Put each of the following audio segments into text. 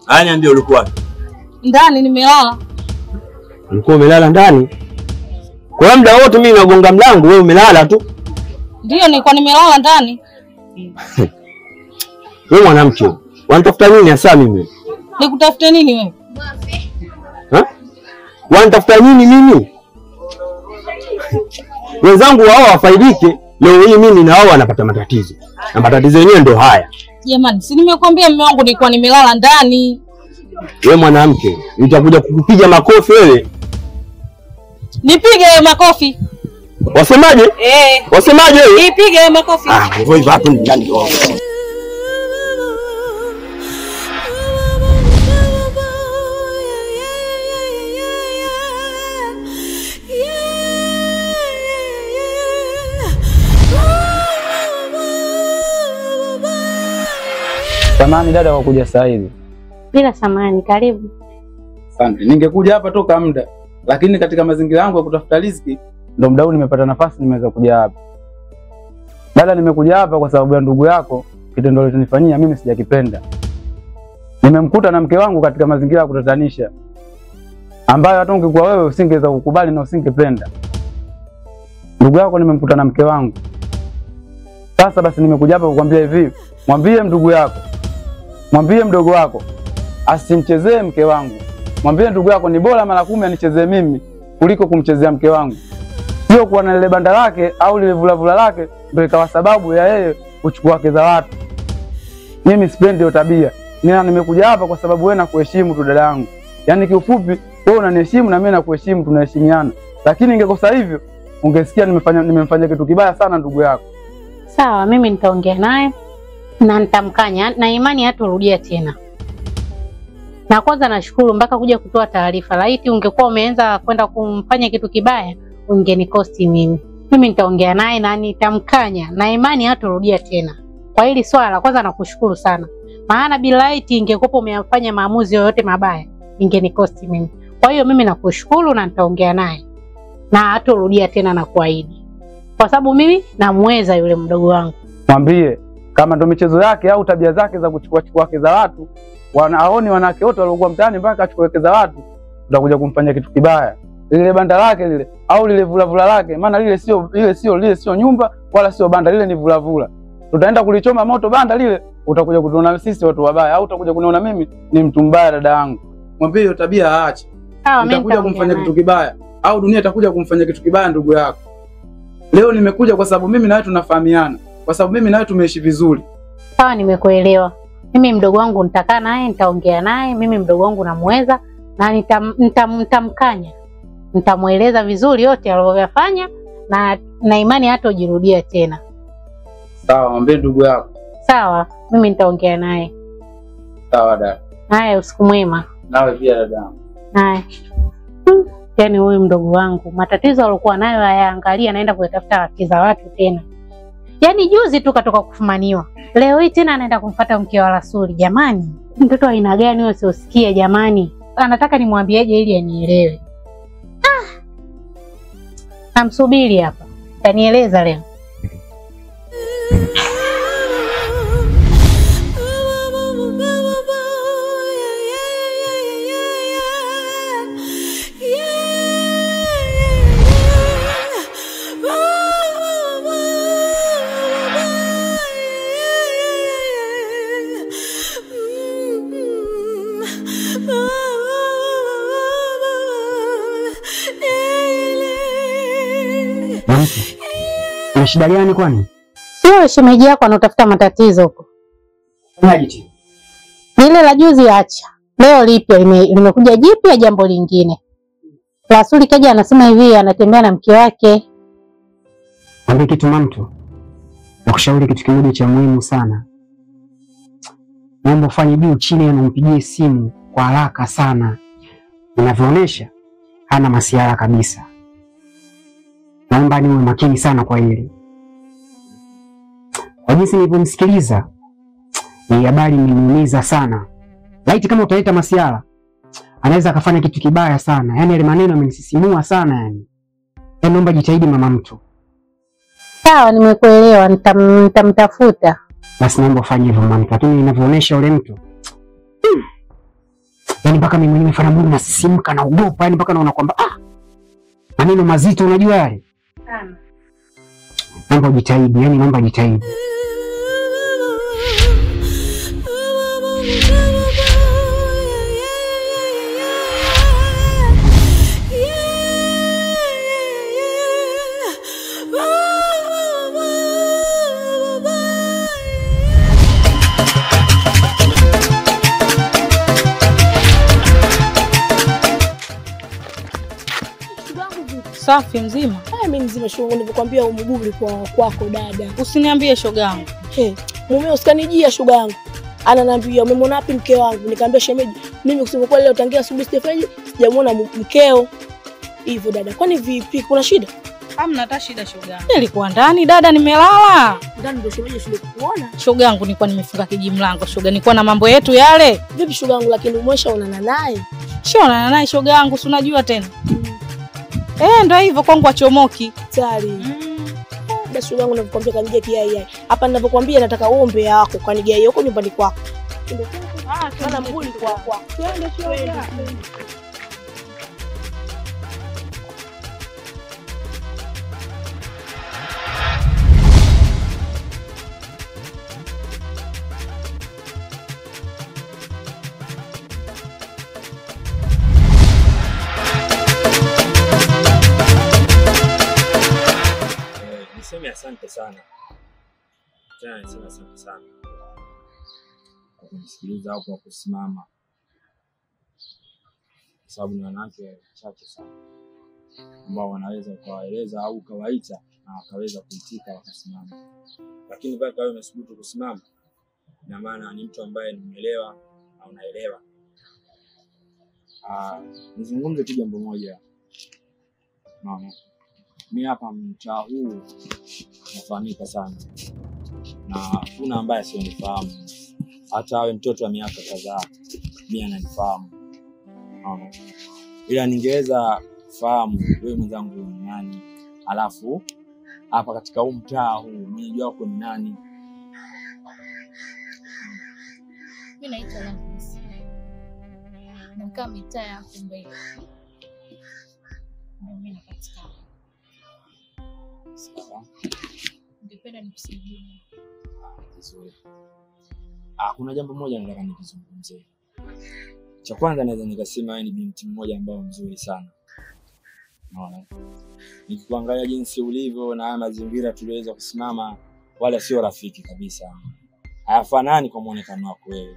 Haya niambie ulikuwa wapi? Ndani nimelala. Ulikuwa umelala ndani? Kwa muda wote mimi nagonga mlango wewe umelala tu? Ndio nilikuwa nimelala ndani. Wewe mwanamke, wanatafuta nini hasa mimi? Nikutafute nini wewe? Wanatafuta nini mimi? Wenzangu wao wafaidike, leo hii mimi na wao wanapata matatizo. Na matatizo yenyewe ndio haya. Jamani, si nimekwambia mume wangu nilikuwa nimelala ndani. Wewe mwanamke, nitakuja kukupiga makofi wewe. Nipige makofi. Wasemaje? Wasemaje wewe? Nipige makofi. Hivyo hivyo hapo ndani. Samahani dada kwa kuja saa hivi. Bila samahani, karibu. Asante. Ningekuja hapa toka muda, lakini katika mazingira yangu ya kutafuta riziki ndo muda huu nimepata nafasi nimeweza kuja hapa. Dada, nimekuja hapa kwa sababu ya ndugu yako, kitendo alichonifanyia mimi sijakipenda. Nimemkuta na mke wangu katika mazingira ya kutatanisha, ambayo hata ungekuwa wewe usingeweza kukubali na usingependa. Ndugu yako nimemkuta na mke wangu. Sasa basi nimekuja hapa kukwambia hivi, mwambie ndugu yako, mwambie mdogo wako asimchezee mke wangu. Mwambie ndugu yako ni bora mara 10 anichezee mimi kuliko kumchezea mke wangu. Sio kuwa na lile banda lake au lile vulavula lake ndio ikawa sababu ya yeye kuchukua wake za watu. Mimi sipendi hiyo tabia. Nimekuja hapa kwa sababu wewe nakuheshimu tu dada yangu. Yaani kiufupi wewe unaniheshimu na mimi nakuheshimu, tunaheshimiana. Lakini ingekosa hivyo ungesikia nimemfanyia kitu kibaya sana ndugu yako. Sawa, mimi nitaongea naye na nitamkanya na imani hatarudia tena. Na kwanza nashukuru mpaka kuja kutoa taarifa. Laiti ungekuwa umeanza kwenda kumfanya kitu kibaya, ungenikosti mimi. Mimi nitaongea naye na nitamkanya na imani hatarudia tena. Kwa hili swala kwanza nakushukuru sana. Maana bila laiti ingekuwa umeyafanya maamuzi yoyote mabaya, ingenikosti mimi. Kwa hiyo mimi nakushukuru na nitaongea naye. Na hatarudia tena na kuahidi. Kwa sababu mimi namweza yule mdogo wangu. Mwambie kama ndo michezo yake au tabia zake za kuchukua wake za watu, wanaoni wanawake wote waliokuwa mtaani mpaka achukue wake za watu, utakuja kumfanyia kitu kibaya. Lile banda lake lile au lile vulavula lake, maana lile sio nyumba wala sio banda, lile ni vulavula. Tutaenda kulichoma moto banda lile, utakuja kutuona sisi watu wabaya au utakuja kuniona mimi ni mtu mbaya dada yangu. Mwambie hiyo tabia aache. Utakuja kumfanyia kitu kibaya au dunia itakuja kumfanyia kitu kibaya ndugu yako. Leo nimekuja kwa sababu mimi na wewe tunafahamiana. Kwa sababu mimi na wewe tumeishi vizuri. Sawa, nimekuelewa. Mimi mdogo wangu nitakaa naye, nitaongea naye, mimi mdogo wangu namuweza na nitamkanya. Nitamueleza vizuri yote aliyofanya na imani hata ujirudia tena. Sawa, mwambie ndugu yako. Sawa, mimi nitaongea naye. Sawa dada. Haya, usiku mwema. Nawe pia dada. Haya. Yaani huyu mdogo wangu matatizo alikuwa nayo ayaangalia, anaenda kutafuta haki za watu tena. Yaani juzi tu katoka kufumaniwa. Leo hii tena anaenda kumfuata mke wa Rasuli. Jamani, mtoto aina gani wewe usiosikie jamani? Anataka nimwambieje ili anielewe? Namsubiri hapa. Tanieleza leo. Una shida gani kwani? Sio shemeji yako anatafuta matatizo huko. Unaje? Ile la juzi acha. Leo lipya limekuja jipya jambo lingine. Rasuli kaja anasema hivi anatembea na mke wake. Mwambie kitu mamtu. Nakushauri kitu kimoja cha muhimu sana. Naomba ufanye juu chini na umpigie simu kwa haraka sana. Unavyoonyesha hana masiara kabisa. Naomba niwe makini sana kwa hili. Kwa jinsi nilivyomsikiliza, ni habari imeniumiza sana. Laiti kama utaleta masiara, anaweza akafanya kitu kibaya sana. Yaani yale maneno yamenisisimua sana yani. Naomba jitahidi mama mtu. Sawa, nimekuelewa, nitamtafuta. Basi naomba ufanye hivyo mama, lakini ninavyoonyesha yule mtu Yaani mpaka mimi mwenyewe fanya mwili nasisimka na ugopa, yaani mpaka naona kwamba maneno mazito unajua yale. Sana. Naomba ujitahidi, yaani naomba jitahidi. Safi mzima? Mimi mzima shoga, nilikwambia umguu ulikuwa kwako dada. Usiniambie shoga yangu. Mumeo usikanijia shoga yangu. Ananiambia umemwona wapi mke wangu? Nikamwambia shemeji, mimi kusema kweli leo tangia asubuhi sijamuona mkeo. Hivyo dada, kwani vipi? Kuna shida? Hamna hata shida shoga yangu. Nilikuwa ndani dada, nimelala. Ndani ndio shemeji shule kukuona. Shoga yangu nilikuwa nimefunga kijimlango shoga, nilikuwa na mambo yetu yale. Vipi shoga yangu, lakini umeshaonana naye? Shaonana naye shoga yangu, si unajua tena. Ndio hivyo kwangu achomoki. Tari. Basi shoga yangu nakwambia kanije kiai. Hapa ninapokuambia nataka uombe yako kanige huko nyumbani kwako. Kana mguu kwa kwako. Twende shoga. Niseme asante sana. Tena niseme asante sana kwa kunisikiliza au kwa kusimama. Kwa sababu ni wanawake chache sana ambao wanaweza kuwaeleza au kawaita na wakaweza kuitika wakasimama. Lakini mpaka wewe umeshuhudu kusimama, na maana ni mtu ambaye nimeelewa na unaelewa. Nizungumze tu jambo moja. Mama, mimi hapa mtaa huu nafahamika sana. Na kuna ambaye sionifahamu. Hata awe mtoto wa miaka kadhaa, mimi ananifahamu. Ila ningeweza kufahamu wewe mwenzangu ni nani. Alafu hapa katika huu mtaa huu mwenyeji wako ni nani? Mimi naitwa Lance. Nakaa mitaa ya Mbele. Mimi napatikana. Sawa. Ningependa nikusaidie. Vizuri. Kuna jambo moja nataka nikizungumzie. Cha kwanza naweza nikasema wewe ni binti mmoja ambaye mzuri sana. Unaona? Nikikuangalia jinsi ulivyo na haya mazingira tuliweza kusimama, wala sio rafiki kabisa. Hayafanani kwa muonekano wako wewe.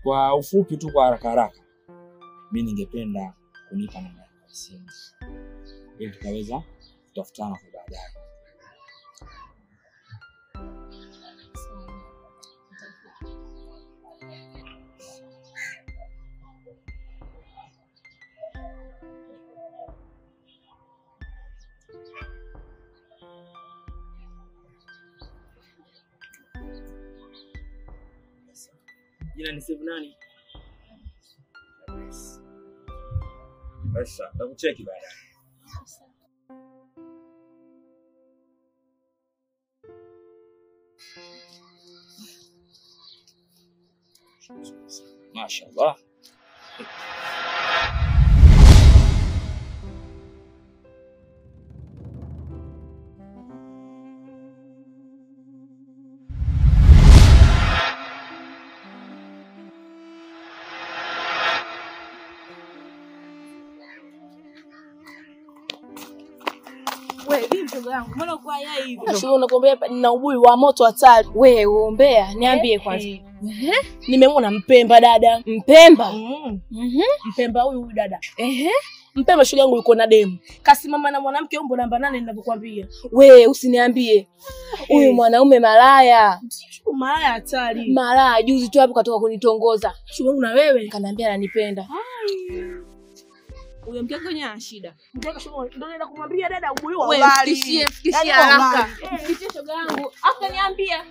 Kwa ufupi tu, kwa haraka, mimi ningependa kunipa namba yako ya simu ili tukaweza kutafutana kwa baadaye. Jina ni Steve nani? Basi nakucheki baadaye. Mashaallah. Mbona kwa yai hivi? Sio unakwambia nina ubui wa moto hatari. Wewe uombea, niambie kwanza. Nimemwona Mpemba dada. Mpemba? Mpemba huyu dada. Mpemba shule yangu yuko na demu. Kasimama na mwanamke umbo namba 8 ninavyokuambia. Wewe usiniambie. Huyu mwanaume malaya. Malaya hatari. Malaya juzi tu hapo katoka kunitongoza. Shule yangu na wewe. Kaniambia ananipenda. Huyo mkeka kwenye ana shida. Mkeka shule ndio naenda kumwambia dada ubui wa mbali. Wewe fikishie haraka. Fikishie shoga yangu. Afa niambia.